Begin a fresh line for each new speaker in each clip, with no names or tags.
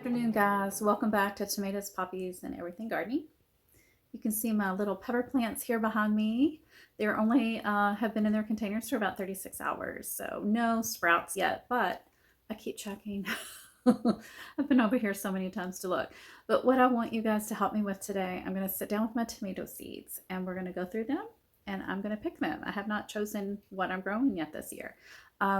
afternoon, guys. Welcome back to Tomatoes, Poppies, and Everything Gardening. You can see my little pepper plants here behind me. They're only have been in their containers for about 36 hours, so no sprouts yet, but I keep checking. I've been over here so many times to look. But what I want you guys to help me with today, I'm going to sit down with my tomato seeds and we're going to go through them and I'm going to pick them. I have not chosen what I'm growing yet this year.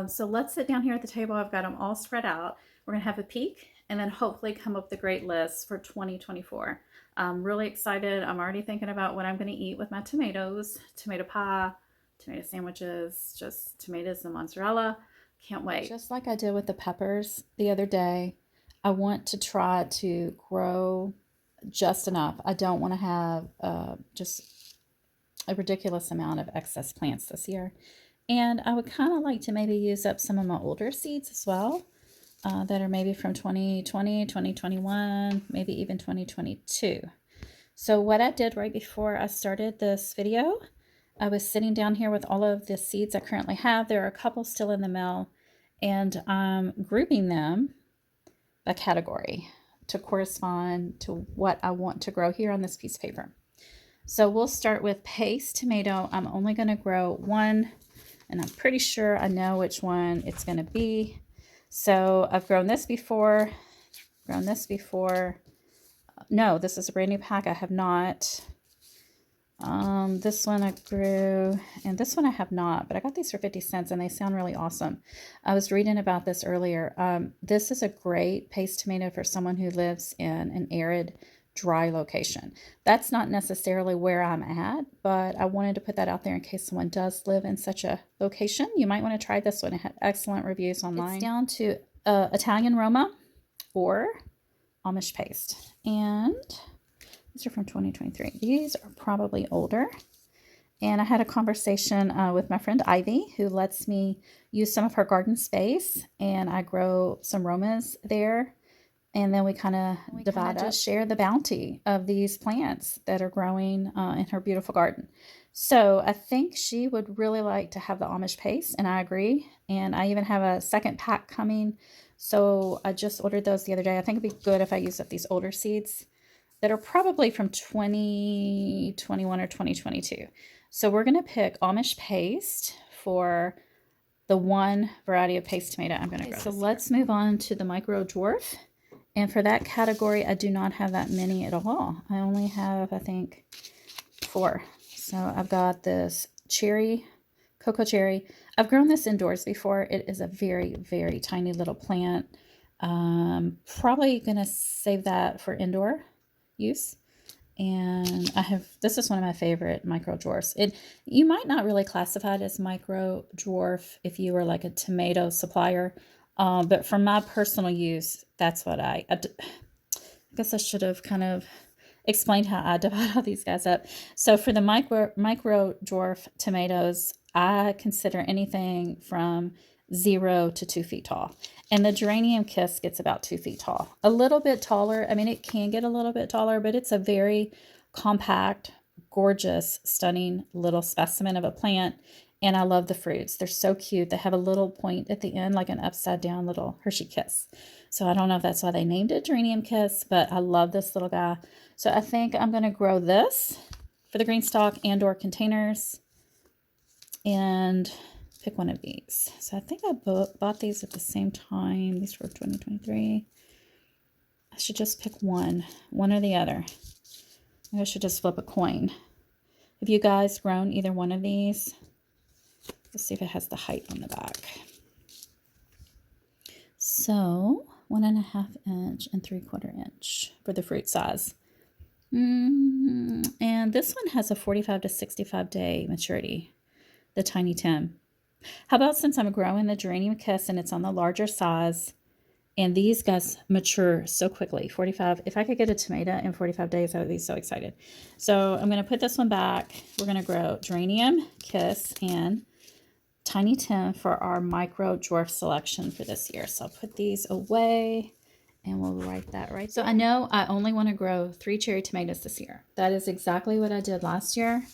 So let's sit down here at the table. I've got them all spread out. We're going to have a peek and then hopefully come up with a great list for 2024. I'm really excited. I'm already thinking about what I'm going to eat with my tomatoes, tomato pie, tomato sandwiches, just tomatoes and mozzarella. Can't wait. Just like I did with the peppers the other day, I want to try to grow just enough. I don't want to have just a ridiculous amount of excess plants this year. And I would kind of like to maybe use up some of my older seeds as well that are maybe from 2020, 2021, maybe even 2022. So what I did right before I started this video, I was sitting down here with all of the seeds I currently have. There are a couple still in the mail, and I'm grouping them by category to correspond to what I want to grow here on this piece of paper. So we'll start with paste tomato. I'm only going to grow one, and I'm pretty sure I know which one it's going to be. So I've grown this before, No, this is a brand new pack. I have not. This one I grew, and this one I have not, but I got these for 50 cents and they sound really awesome. I was reading about this earlier. This is a great paste tomato for someone who lives in an arid, dry location. That's not necessarily where I'm at, but I wanted to put that out there in case someone does live in such a location. You might want to try this one. It had excellent reviews online. It's down to Italian Roma or Amish paste, and these are from 2023. These are probably older. And I had a conversation with my friend Ivy, who lets me use some of her garden space, and I grow some Romas there. And then we kind of divide up, share the bounty of these plants that are growing in her beautiful garden. So I think she would really like to have the Amish paste, and I agree. And I even have a second pack coming. So I just ordered those the other day. I think it'd be good if I use up these older seeds that are probably from 2021 or 2022. So we're going to pick Amish paste for the one variety of paste tomato I'm going to grow. So let's move on to the micro dwarf. And for that category, I do not have that many at all. I only have, I think, 4. So I've got this cherry, cocoa cherry. I've grown this indoors before. It is a very, very tiny little plant. Probably going to save that for indoor use. And this is one of my favorite micro dwarfs. You might not really classify it as micro dwarf if you were like a tomato supplier. But for my personal use, that's what I guess I should have kind of explained how I divide all these guys up. So for the micro dwarf tomatoes, I consider anything from 0 to 2 feet tall. And the geranium kiss gets about 2 feet tall. A little bit taller. I mean, it can get a little bit taller, but it's a very compact, gorgeous, stunning little specimen of a plant. And I love the fruits. They're so cute. They have a little point at the end, like an upside down little Hershey kiss. So I don't know if that's why they named it geranium kiss, but I love this little guy. So I think I'm going to grow this for the green stalk and or containers and pick one of these. So I think I bought these at the same time. These were 2023. I should just pick one or the other. Maybe I should just flip a coin. Have you guys grown either one of these? Let's see if it has the height on the back. So 1.5 inch and 3/4 inch for the fruit size. And this one has a 45 to 65 day maturity, the Tiny Tim. How about since I'm growing the geranium kiss and it's on the larger size, and these guys mature so quickly, 45. If I could get a tomato in 45 days, I would be so excited. So I'm going to put this one back. We're going to grow geranium kiss and Tiny Tim for our micro dwarf selection for this year. So I'll put these away and we'll write that right. So I know I only want to grow 3 cherry tomatoes this year. That is exactly what I did last year.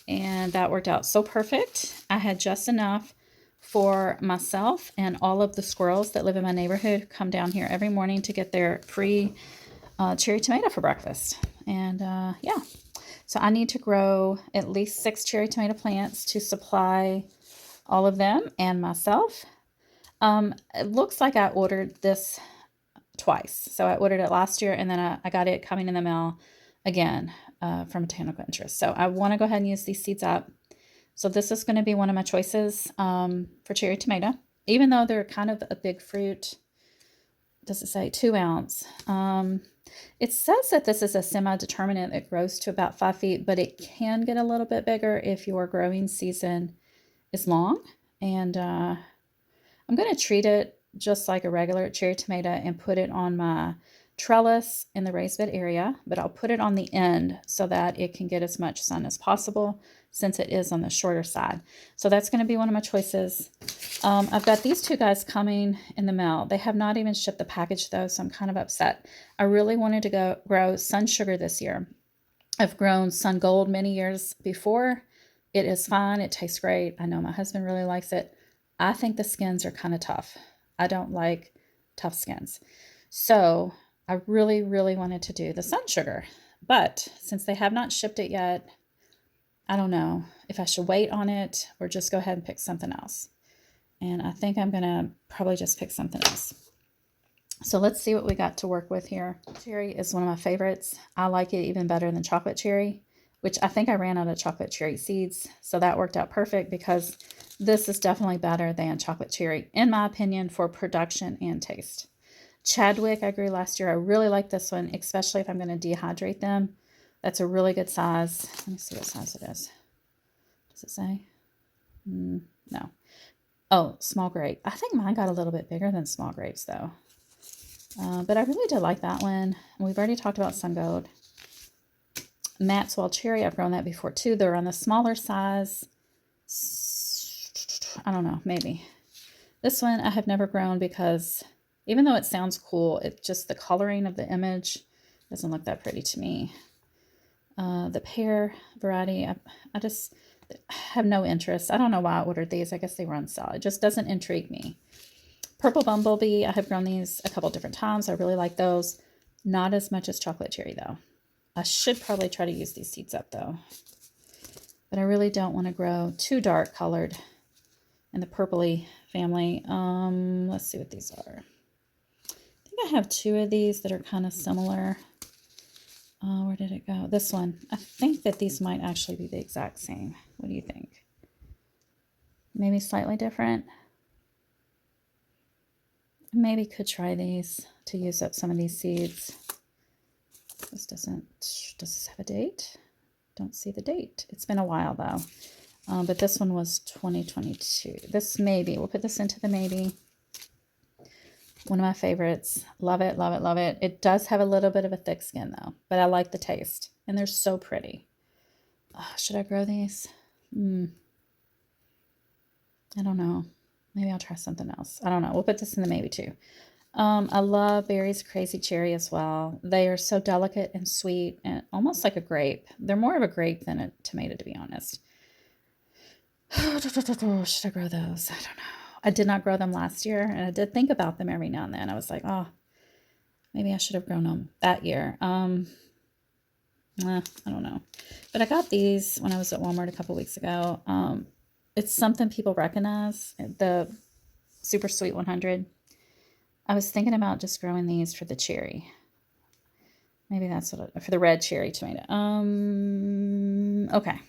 And that worked out so perfect. I had just enough for myself and all of the squirrels that live in my neighborhood come down here every morning to get their free cherry tomato for breakfast. And yeah, so I need to grow at least 6 cherry tomato plants to supply all of them and myself. It looks like I ordered this twice. So I ordered it last year, and then I got it coming in the mail again from Botanical Interest. So I want to go ahead and use these seeds up. So this is going to be one of my choices for cherry tomato, even though they're kind of a big fruit. Does it say 2 ounce? It says that this is a semi-determinate that grows to about 5 feet, but it can get a little bit bigger if your growing season is long. And I'm going to treat it just like a regular cherry tomato and put it on my trellis in the raised bed area, but I'll put it on the end so that it can get as much sun as possible since it is on the shorter side. So that's going to be one of my choices. I've got these 2 guys coming in the mail. They have not even shipped the package though, so I'm kind of upset. I really wanted to grow sun sugar this year. I've grown sun gold many years before. It is fine. It tastes great. I know my husband really likes it. I think the skins are kind of tough. I don't like tough skins. So I really, really wanted to do the sun sugar, but since they have not shipped it yet, I don't know if I should wait on it or just go ahead and pick something else. And I think I'm going to probably just pick something else. So let's see what we got to work with here. Cherry is one of my favorites. I like it even better than chocolate cherry, which I think I ran out of chocolate cherry seeds. So that worked out perfect because this is definitely better than chocolate cherry, in my opinion, for production and taste. Chadwick I grew last year. I really like this one, especially if I'm going to dehydrate them. That's a really good size. Let me see what size it is. Does it say? No. Oh, small grape. I think mine got a little bit bigger than small grapes though. But I really did like that one. We've already talked about sun gold. Maxwell cherry, I've grown that before too. They're on the smaller size. I don't know, maybe. This one I have never grown because even though it sounds cool, it just the coloring of the image doesn't look that pretty to me. The pear variety, I just have no interest. I don't know why I ordered these. I guess they were on sale. It just doesn't intrigue me. Purple bumblebee, I have grown these a couple different times. I really like those. Not as much as chocolate cherry though. I should probably try to use these seeds up though. But I really don't want to grow too dark colored in the purpley family. Let's see what these are. I think I have 2 of these that are kind of similar. Where did it go? This one. I think that these might actually be the exact same. What do you think? Maybe slightly different. Maybe could try these to use up some of these seeds. This doesn't, does this have a date? Don't see the date. It's been a while though. But this one was 2022. This maybe, we'll put this into the maybe. One of my favorites. Love it, love it, love it. It does have a little bit of a thick skin though, but I like the taste and they're so pretty. Should I grow these? I don't know. Maybe I'll try something else. I don't know. We'll put this in the maybe too. I love Berry's Crazy Cherry as well. They are so delicate and sweet and almost like a grape. They're more of a grape than a tomato, to be honest. Should I grow those? I don't know. I did not grow them last year, and I did think about them every now and then. I was like, oh, maybe I should have grown them that year. I don't know. But I got these when I was at Walmart a couple weeks ago. It's something people recognize, the Super Sweet 100. I was thinking about just growing these for the cherry. Maybe that's what for the red cherry tomato. Okay.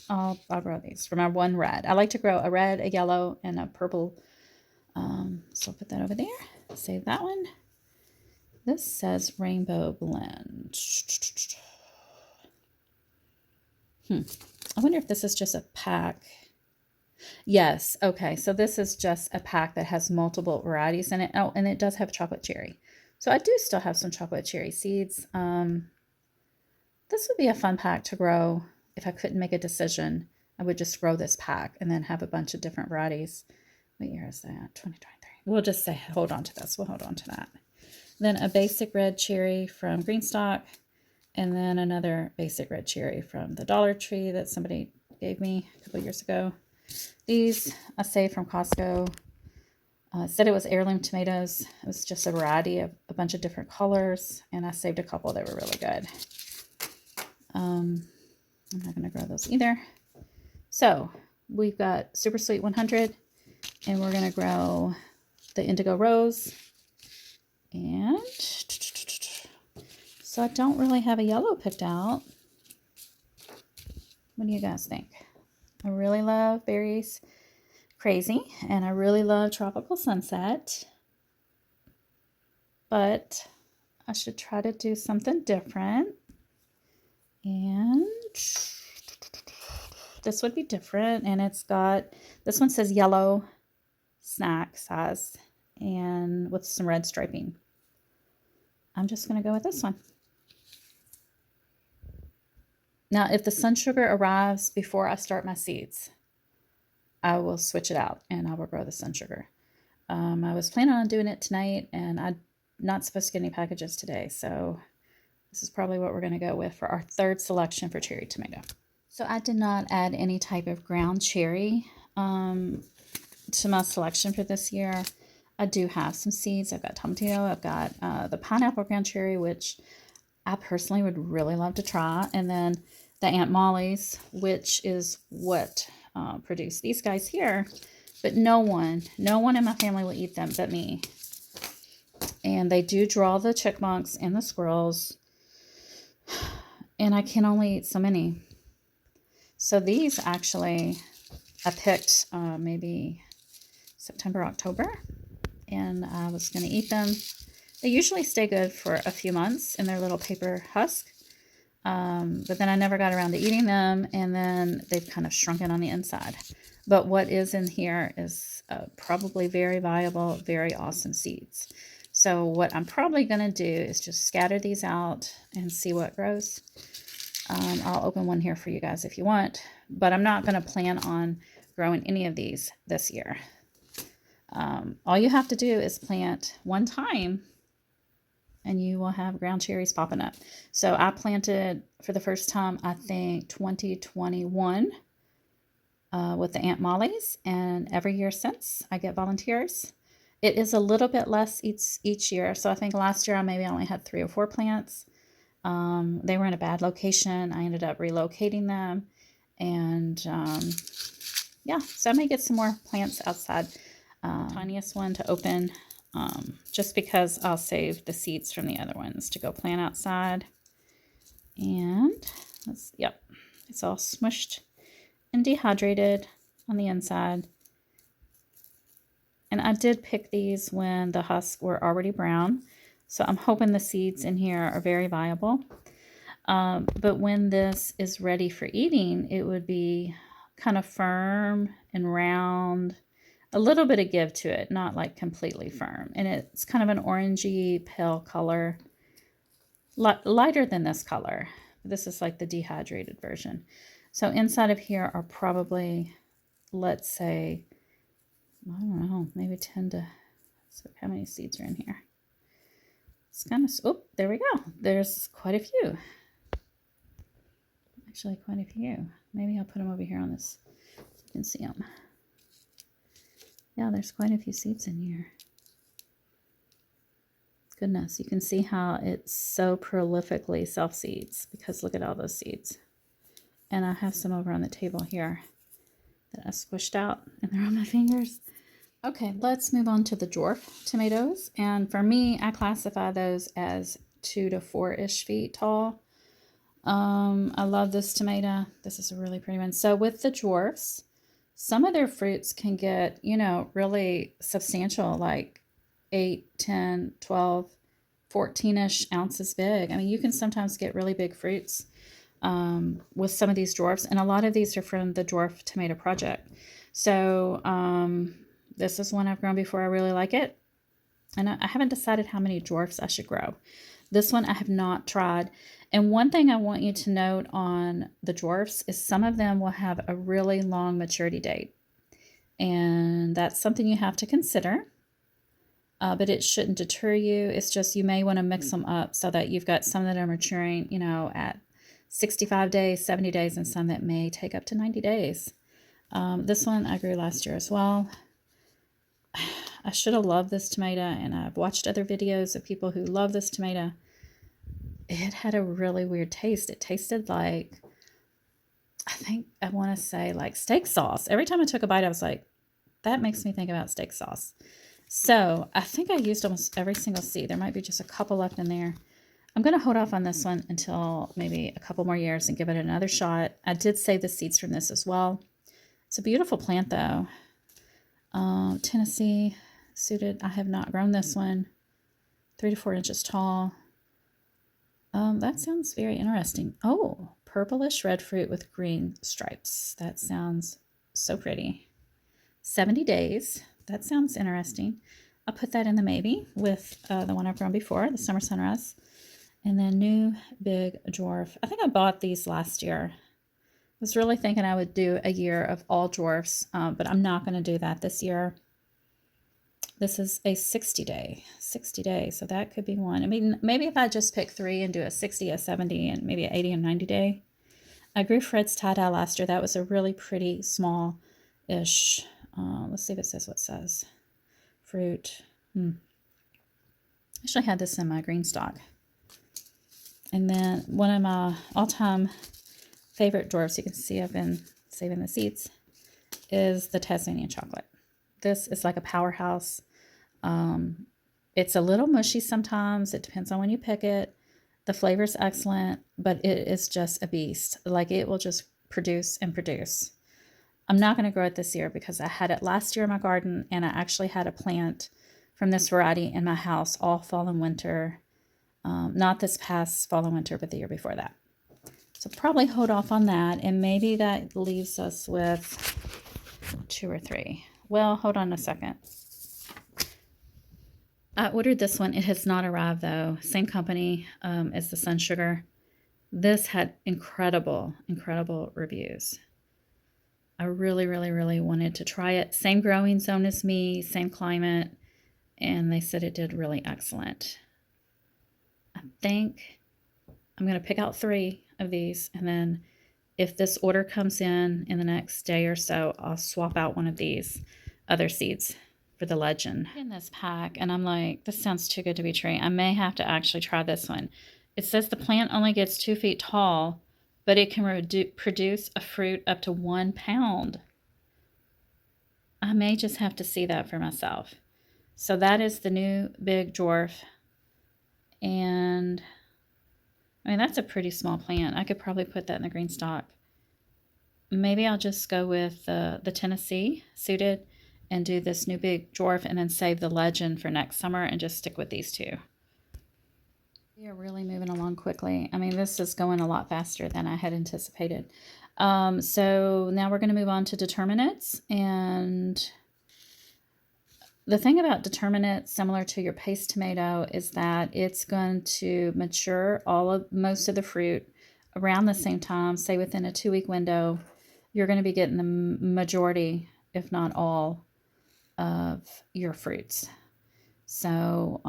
I'll grow these for my one red. I like to grow a red, a yellow, and a purple. So I'll put that over there. Save that one. This says rainbow blend. I wonder if this is just a pack. Yes. Okay. So this is just a pack that has multiple varieties in it. Oh, and it does have chocolate cherry. So I do still have some chocolate cherry seeds. This would be a fun pack to grow. If I couldn't make a decision, I would just grow this pack and then have a bunch of different varieties. What year is that? 2023. We'll just say, hold on to this. We'll hold on to that. Then a basic red cherry from Greenstock. And then another basic red cherry from the Dollar Tree that somebody gave me a couple years ago. These I saved from Costco. It said it was heirloom tomatoes. It was just a variety of a bunch of different colors, and I saved a couple that were really good. I'm not going to grow those either. So we've got Super Sweet 100, and we're going to grow the Indigo Rose. And so I don't really have a yellow picked out. What do you guys think? I really love Berries Crazy, and I really love Tropical Sunset. But I should try to do something different. And this would be different. And it's got, this one says yellow snack size and with some red striping. I'm just going to go with this one. Now, if the sun sugar arrives before I start my seeds, I will switch it out and I will grow the sun sugar. I was planning on doing it tonight, and I'm not supposed to get any packages today. So this is probably what we're going to go with for our third selection for cherry tomato. So I did not add any type of ground cherry to my selection for this year. I do have some seeds. I've got tomatillo. I've got the pineapple ground cherry, which I personally would really love to try. And then the Aunt Molly's, which is what produced these guys here. But no one in my family will eat them but me. And they do draw the chipmunks and the squirrels. And I can only eat so many. So these actually, I picked maybe September, October. And I was going to eat them. They usually stay good for a few months in their little paper husk. But then I never got around to eating them. And then they've kind of shrunken on the inside. But what is in here is probably very viable, very awesome seeds. So what I'm probably going to do is just scatter these out and see what grows. I'll open one here for you guys if you want. But I'm not going to plan on growing any of these this year. All you have to do is plant one time and you will have ground cherries popping up. So I planted for the first time, I think 2021 with the Aunt Molly's, and every year since I get volunteers. It is a little bit less each year. So I think last year I maybe only had 3 or 4 plants. They were in a bad location. I ended up relocating them. And yeah, so I may get some more plants outside. Tiniest one to open, just because I'll save the seeds from the other ones to go plant outside. And yep, it's all smushed and dehydrated on the inside. And I did pick these when the husks were already brown. So I'm hoping the seeds in here are very viable. But when this is ready for eating, it would be kind of firm and round. A little bit of give to it, not like completely firm. And it's kind of an orangey pale color. Lighter than this color. This is like the dehydrated version. So inside of here are probably, let's say, I don't know, maybe 10 to, so how many seeds are in here? It's kind of, oh, there we go. There's quite a few. Actually, quite a few. Maybe I'll put them over here on this so you can see them. Yeah, there's quite a few seeds in here. Goodness, you can see how it so prolifically self-seeds, because look at all those seeds. And I have some over on the table here that I squished out, and they're on my fingers. Okay, let's move on to the dwarf tomatoes. And for me, I classify those as 2 to 4-ish feet tall. I love this tomato. This is a really pretty one. So with the dwarfs, some of their fruits can get, you know, really substantial, like 8, 10, 12, 14-ish ounces big. I mean, you can sometimes get really big fruits with some of these dwarfs. And a lot of these are from the Dwarf Tomato Project. So this is one I've grown before. I really like it. And I haven't decided how many dwarfs I should grow. This one I have not tried. And one thing I want you to note on the dwarfs is some of them will have a really long maturity date. And that's something you have to consider. But it shouldn't deter you. It's just you may want to mix them up so that you've got some that are maturing, you know, at 65 days, 70 days, and some that may take up to 90 days. This one I grew last year as well. I should have loved this tomato, and I've watched other videos of people who love this tomato. It had a really weird taste. It tasted like, I want to say like steak sauce. Every time I took a bite, I was like, that makes me think about steak sauce. So I think I used almost every single seed. There might be just a couple left in there. I'm going to hold off on this one until maybe a couple more years and give it another shot. I did save the seeds from this as well. It's a beautiful plant though. Tennessee suited. I have not grown this one. 3 to 4 inches tall. That sounds very interesting. Oh, purplish red fruit with green stripes. That sounds so pretty. 70 days. That sounds interesting. I'll put that in the maybe with the one I've grown before, the Summer Sunrise. And then New Big Dwarf. I think I bought these last year. I was really thinking I would do a year of all dwarfs, but I'm not going to do that this year. This is a 60 day, so that could be one. I mean, maybe if I just pick 3 and do a 60, a 70, and maybe an 80 and 90 day. I grew Fred's tie-dye last year. That was a really pretty small-ish. Let's see if it says what it says. Fruit. I actually had this in my green stock. And then one of my all-time favorite dwarfs, you can see I've been saving the seeds, is the Tasmanian chocolate. This is like a powerhouse. It's a little mushy sometimes. It depends on when you pick it. The flavor is excellent, but it is just a beast. Like, it will just produce and produce. I'm not going to grow it this year because I had it last year in my garden, and I actually had a plant from this variety in my house all fall and winter. Not this past fall and winter, but the year before that. So probably hold off on that, and maybe that leaves us with 2 or 3. Well, hold on a second. I ordered this one. It has not arrived though. Same company as the Sun Sugar. This had incredible, incredible reviews. I really, really, really wanted to try it. Same growing zone as me, same climate, and they said it did really excellent. I think I'm going to pick out 3 of these, and then if this order comes in the next day or so, I'll swap out one of these other seeds for the legend in this pack. And I'm like, this sounds too good to be true. I may have to actually try this one. It says the plant only gets 2 feet tall, but it can produce a fruit up to 1 pound. I may just have to see that for myself. So that is the New Big Dwarf. And I mean, that's a pretty small plant. I could probably put that in the green stock. Maybe I'll just go with the Tennessee suited and do this New Big Dwarf, and then save the legend for next summer and just stick with these 2. We are really moving along quickly. I mean, this is going a lot faster than I had anticipated. So now we're going to move on to Determinates. And the thing about Determinates, similar to your paste tomato, is that it's going to mature most of the fruit around the same time, say within a 2-week window. You're going to be getting the majority, if not all, of your fruits. So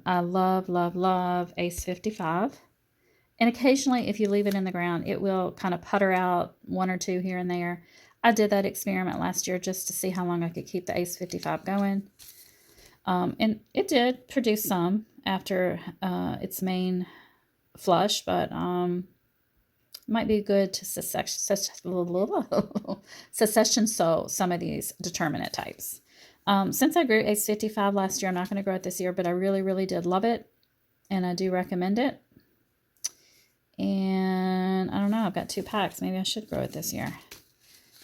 I love, love, love Ace 55. And occasionally, if you leave it in the ground, it will kind of putter out 1 or 2 here and there. I did that experiment last year just to see how long I could keep the Ace 55 going. And it did produce some after its main flush, but might be good to succession sow some of these determinate types. Since I grew Ace 55 last year, I'm not going to grow it this year, but I really, really did love it, and I do recommend it. And I don't know, I've got 2 packs. Maybe I should grow it this year.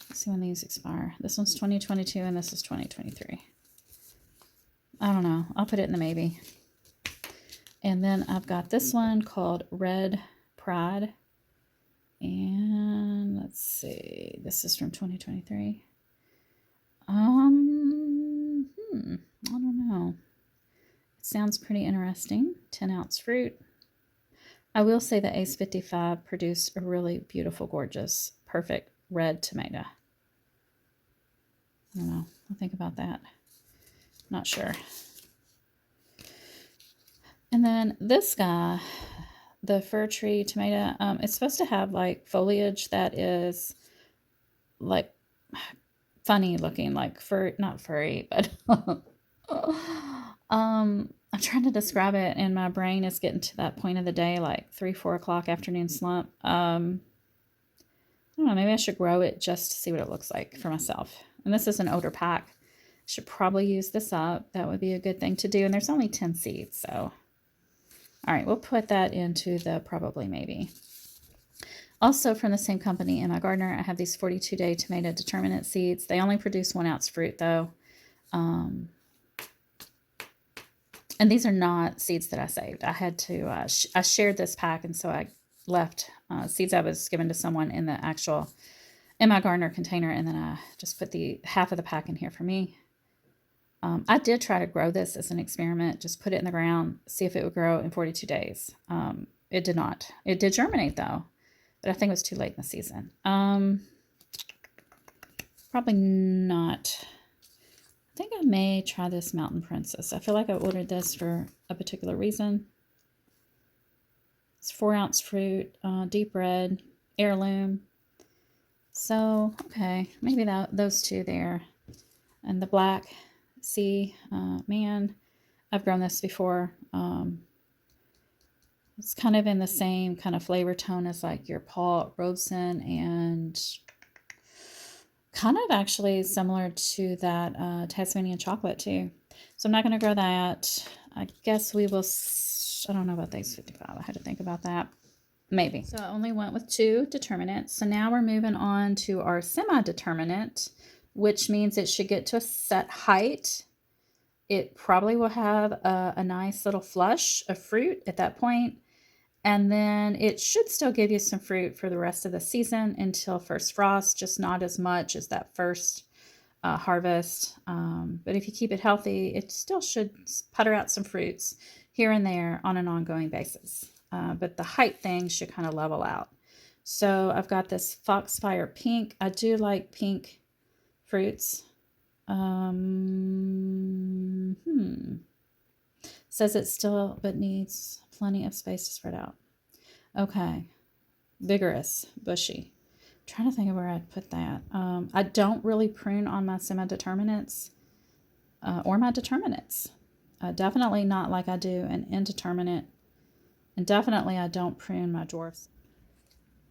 Let's see when these expire. This one's 2022 and this is 2023. I don't know. I'll put it in the maybe. And then I've got this one called Red Pride. And let's see. This is from 2023. I don't know. It sounds pretty interesting. 10-ounce fruit. I will say the Ace 55 produced a really beautiful, gorgeous, perfect red tomato. I don't know. I'll think about that. Not sure. And then this guy, the fir tree tomato, it's supposed to have like foliage that is like funny looking, like not furry, but I'm trying to describe it, and my brain is getting to that point of the day, like 3-4 o'clock afternoon slump. I don't know, maybe I should grow it just to see what it looks like for myself. And this is an older pack. Should probably use this up. That would be a good thing to do. And there's only 10 seeds, so. All right, we'll put that into the probably maybe. Also from the same company, in my gardener, I have these 42-day tomato determinate seeds. They only produce 1 ounce fruit though. And these are not seeds that I saved. I had to, I shared this pack, and so I left seeds I was given to someone in my gardener container, and then I just put the half of the pack in here for me. I did try to grow this as an experiment, just put it in the ground, see if it would grow in 42 days. It did not. It did germinate though, but I think it was too late in the season. Probably not. I think I may try this Mountain Princess. I feel like I ordered this for a particular reason. It's 4 ounce fruit, deep red, heirloom. So, okay, maybe those two there. And the black sea, man, I've grown this before. It's kind of in the same kind of flavor tone as like your Paul Robeson, and kind of actually similar to that Tasmanian chocolate too. So I'm not going to grow that. I guess we will, I don't know about these 55. I had to think about that. Maybe. So I only went with 2 determinants. So now we're moving on to our semi-determinate, which means it should get to a set height. It probably will have a nice little flush of fruit at that point. And then it should still give you some fruit for the rest of the season until first frost, just not as much as that first harvest. But if you keep it healthy, it still should putter out some fruits here and there on an ongoing basis. But the height thing should kind of level out. So I've got this Foxfire Pink. I do like pink fruits. Says it still, but needs plenty of space to spread out. Okay. Vigorous, bushy. I'm trying to think of where I'd put that. I don't really prune on my semi-determinates or my determinates. Definitely not like I do an indeterminate. And definitely I don't prune my dwarfs.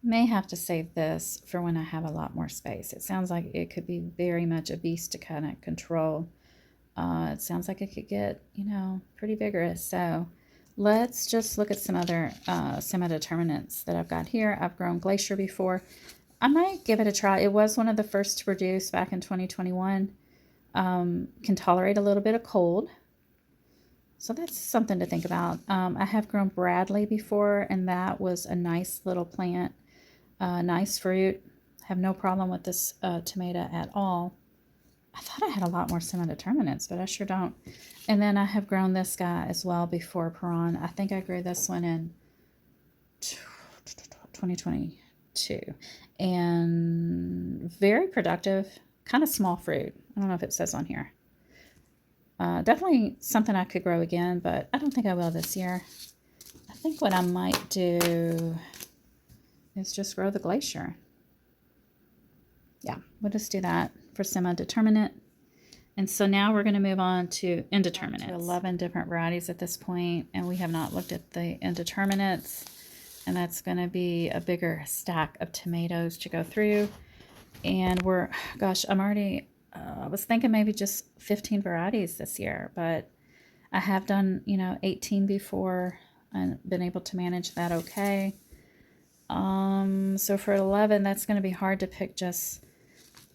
May have to save this for when I have a lot more space. It sounds like it could be very much a beast to kind of control. It sounds like it could get, pretty vigorous. So let's just look at some other semi-determinants that I've got here. I've grown Glacier before. I might give it a try. It was one of the first to produce back in 2021. Can tolerate a little bit of cold. So that's something to think about. I have grown Bradley before, and that was a nice little plant. Nice fruit. Have no problem with this tomato at all. I thought I had a lot more semi-determinates, but I sure don't. And then I have grown this guy as well before Peron. I think I grew this one in 2022. And very productive, kind of small fruit. I don't know if it says on here. Definitely something I could grow again, but I don't think I will this year. I think what I might do is just grow the Glacier. Yeah, we'll just do that for semi-determinate. And so now we're going to move on to indeterminates. 11 different varieties at this point, and we have not looked at the indeterminates. And that's going to be a bigger stack of tomatoes to go through. And I'm already, I was thinking maybe just 15 varieties this year, but I have done, 18 before and been able to manage that okay. So for 11, that's going to be hard to pick just,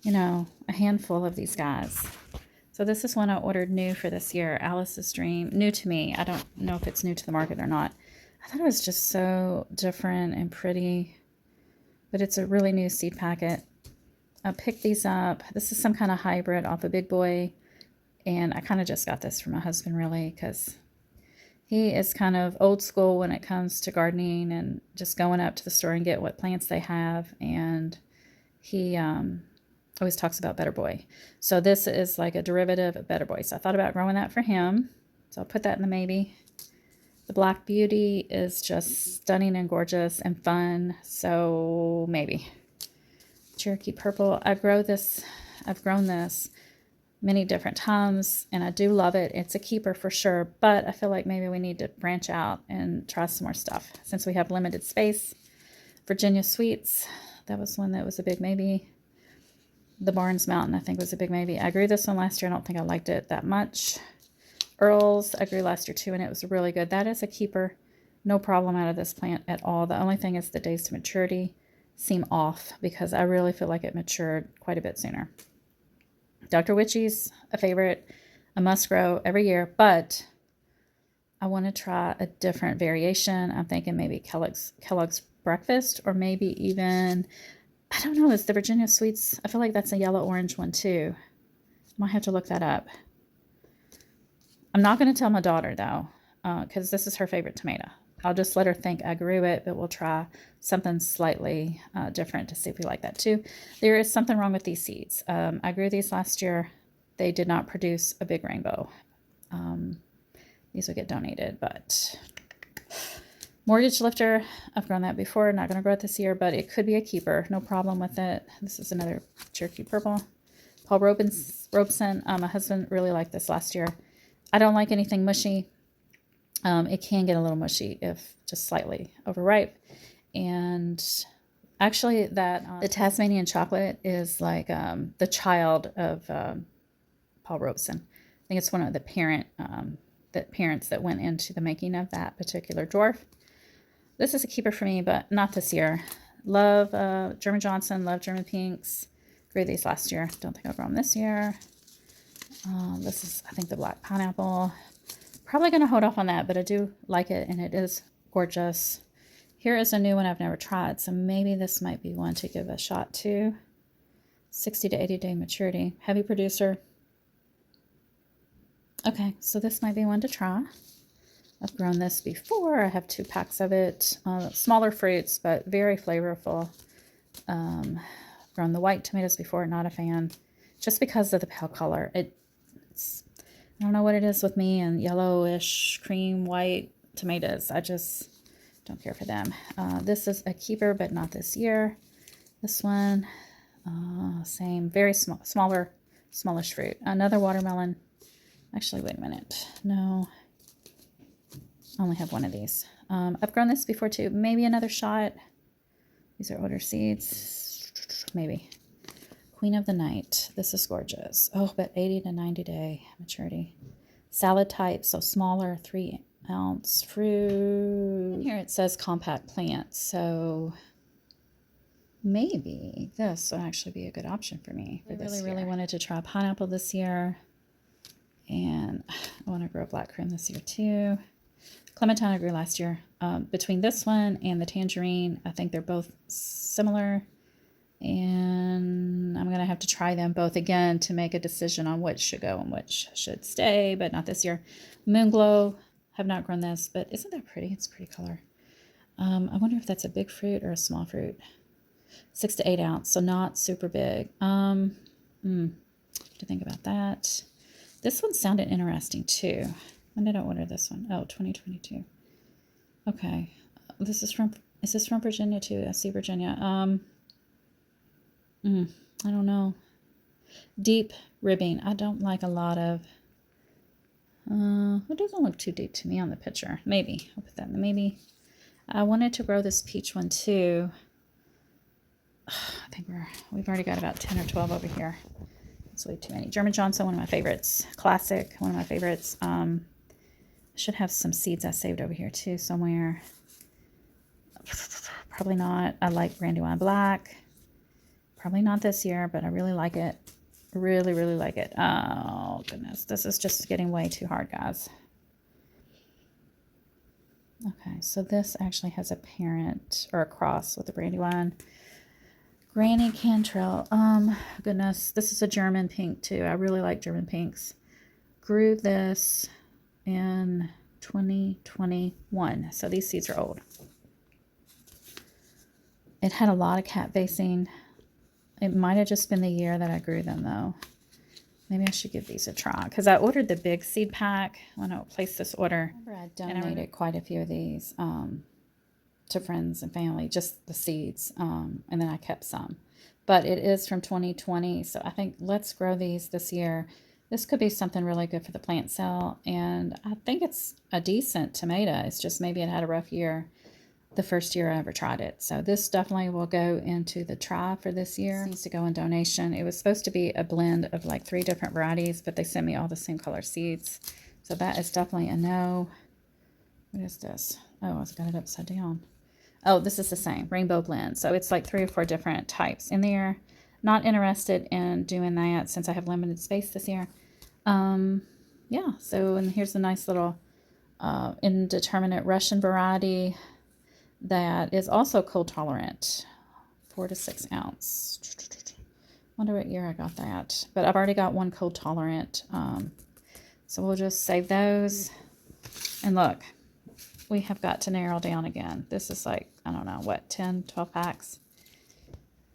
a handful of these guys. So this is one I ordered new for this year, Alice's Dream. New to me. I don't know if it's new to the market or not. I thought it was just so different and pretty, but it's a really new seed packet. I picked these up. This is some kind of hybrid off a Big Boy, and I kind of just got this for my husband, really, because he is kind of old school when it comes to gardening and just going up to the store and get what plants they have, and he always talks about Better Boy. So this is like a derivative of Better Boy. So I thought about growing that for him. So I'll put that in the maybe. The Black Beauty is just stunning and gorgeous and fun. So maybe. Cherokee Purple. I grow this I've grown this many different times, and I do love it. It's a keeper for sure, but I feel like maybe we need to branch out and try some more stuff since we have limited space. Virginia Sweets, that was one that was a big maybe. The Barnes Mountain, I think, was a big maybe. I grew this one last year. I don't think I liked it that much. Earls, I grew last year too, and it was really good. That is a keeper. No problem out of this plant at all. The only thing is the days to maturity seem off because I really feel like it matured quite a bit sooner. Dr. Witchy's a favorite, a must grow every year, but I want to try a different variation. I'm thinking maybe Kellogg's Breakfast, or maybe even, I don't know, is the Virginia Sweets, I feel like that's a yellow-orange one too. I might have to look that up. I'm not going to tell my daughter though, because this is her favorite tomato. I'll just let her think I grew it, but we'll try something slightly different to see if we like that too. There is something wrong with these seeds. I grew these last year. They did not produce a big rainbow. These will get donated, but Mortgage Lifter, I've grown that before. Not going to grow it this year, but it could be a keeper. No problem with it. This is another Cherokee Purple. Paul Robeson, my husband really liked this last year. I don't like anything mushy. It can get a little mushy if just slightly overripe. And actually the Tasmanian chocolate is like the child of Paul Robeson. I think it's one of the parents that went into the making of that particular dwarf. This is a keeper for me, but not this year. Love German Johnson, love German Pinks. Grew these last year. Don't think I'll grow them this year. This is, I think, the Black Pineapple. Probably going to hold off on that, but I do like it, and it is gorgeous. Here is a new one I've never tried, so maybe this might be one to give a shot to. 60 to 80 day maturity. Heavy producer. Okay, so this might be one to try. I've grown this before. I have 2 packs of it. Smaller fruits, but very flavorful. Grown the white tomatoes before, not a fan. Just because of the pale color. It's I don't know what it is with me and yellowish, cream, white tomatoes. I just don't care for them. This is a keeper, but not this year. This one, same, very smallish fruit. Another watermelon. Actually, wait a minute. No, I only have one of these. I've grown this before too. Maybe another shot. These are older seeds. Maybe. Queen of the Night. This is gorgeous. Oh, but 80 to 90 day maturity. Salad type, so smaller, 3-ounce fruit. Here it says compact plant, so maybe this would actually be a good option for me. I really wanted to try pineapple this year, and I want to grow black cream this year too. Clementine I grew last year. Between this one and the tangerine, I think they're both similar. And I'm going to have to try them both again to make a decision on which should go and which should stay, but not this year. Moonglow, have not grown this, but isn't that pretty? It's a pretty color. I wonder if that's a big fruit or a small fruit. 6 to 8 ounce, so not super big. To think about that. This one sounded interesting too. When did I order this one? Oh, 2022. Okay. Is this from Virginia too? I see Virginia. I don't know. Deep ribbing. I don't like a lot of, it doesn't look too deep to me on the picture. Maybe. I'll put that in the maybe. I wanted to grow this peach one too. I think we've already got about 10 or 12 over here. That's way too many. German Johnson, one of my favorites. Classic, one of my favorites. I should have some seeds I saved over here too somewhere. Probably not. I like Brandywine Black. Probably not this year, but I really like it. Really, really like it. Oh, goodness. This is just getting way too hard, guys. Okay, so this actually has a parent or a cross with the Brandywine. Granny Cantrell. Goodness. This is a German pink, too. I really like German pinks. Grew this in 2021. So these seeds are old. It had a lot of cat facing. It might have just been the year that I grew them, though. Maybe I should give these a try, because I ordered the big seed pack when I placed this order. I donated quite a few of these to friends and family, just the seeds, and then I kept some. but it is from 2020. So I think let's grow these this year. This could be something really good for the plant cell, and I think it's a decent tomato. It's just maybe it had a rough year the first year I ever tried it. So this definitely will go into the try for this year. It needs to go in donation. It was supposed to be a blend of like 3 different varieties, but they sent me all the same color seeds. So that is definitely a no. What is this? Oh, I've got it upside down. Oh, this is the same, rainbow blend. So it's like 3 or 4 different types in there. Not interested in doing that since I have limited space this year. Yeah, so and here's a nice little Indeterminate Russian variety that is also cold tolerant, 4 to 6 ounce. Wonder what year I got that, but I've already got one cold tolerant. So we'll just save those. And look, we have got to narrow down again. This is like, I don't know, what, 10, 12 packs.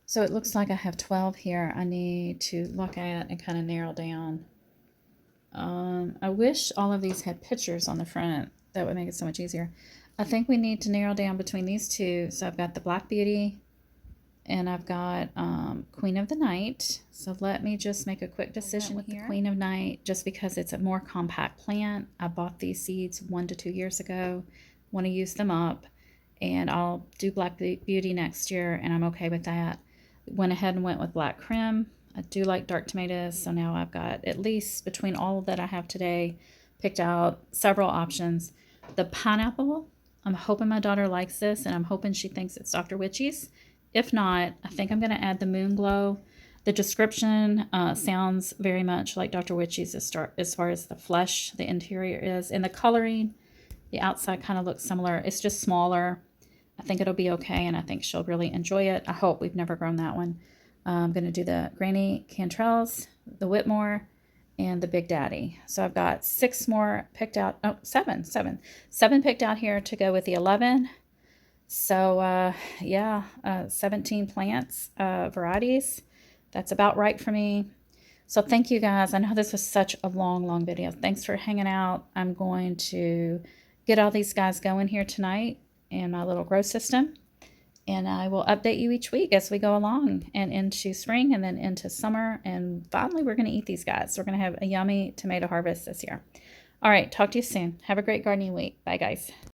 So it looks like I have 12 here I need to look at and kind of narrow down. I wish all of these had pictures on the front. That would make it so much easier. I think we need to narrow down between these two. So I've got the Black Beauty and I've got Queen of the Night. So let me just make a quick decision with the Queen of Night just because it's a more compact plant. I bought these seeds 1 to 2 years ago. Want to use them up, and I'll do Black Beauty next year, and I'm okay with that. Went ahead and went with Black Creme. I do like dark tomatoes, so now I've got, at least between all that I have today, picked out several options. The pineapple, I'm hoping my daughter likes this, and I'm hoping she thinks it's Dr. Witchy's. If not, I think I'm going to add the Moon Glow. The description sounds very much like Dr. Witchy's as far as the flesh, the interior is. And the coloring, the outside kind of looks similar. It's just smaller. I think it'll be okay, and I think she'll really enjoy it. I hope. We've never grown that one. I'm going to do the Granny Cantrells, the Whitmore, and the Big Daddy. So I've got 6 more picked out. Oh, seven picked out here to go with the 11. So yeah, 17 plants, varieties. That's about right for me. So thank you guys. I know this was such a long video. Thanks for hanging out. I'm going to get all these guys going here tonight in my little grow system. And I will update you each week as we go along and into spring and then into summer. And finally, we're going to eat these guys. So we're going to have a yummy tomato harvest this year. All right. Talk to you soon. Have a great gardening week. Bye, guys.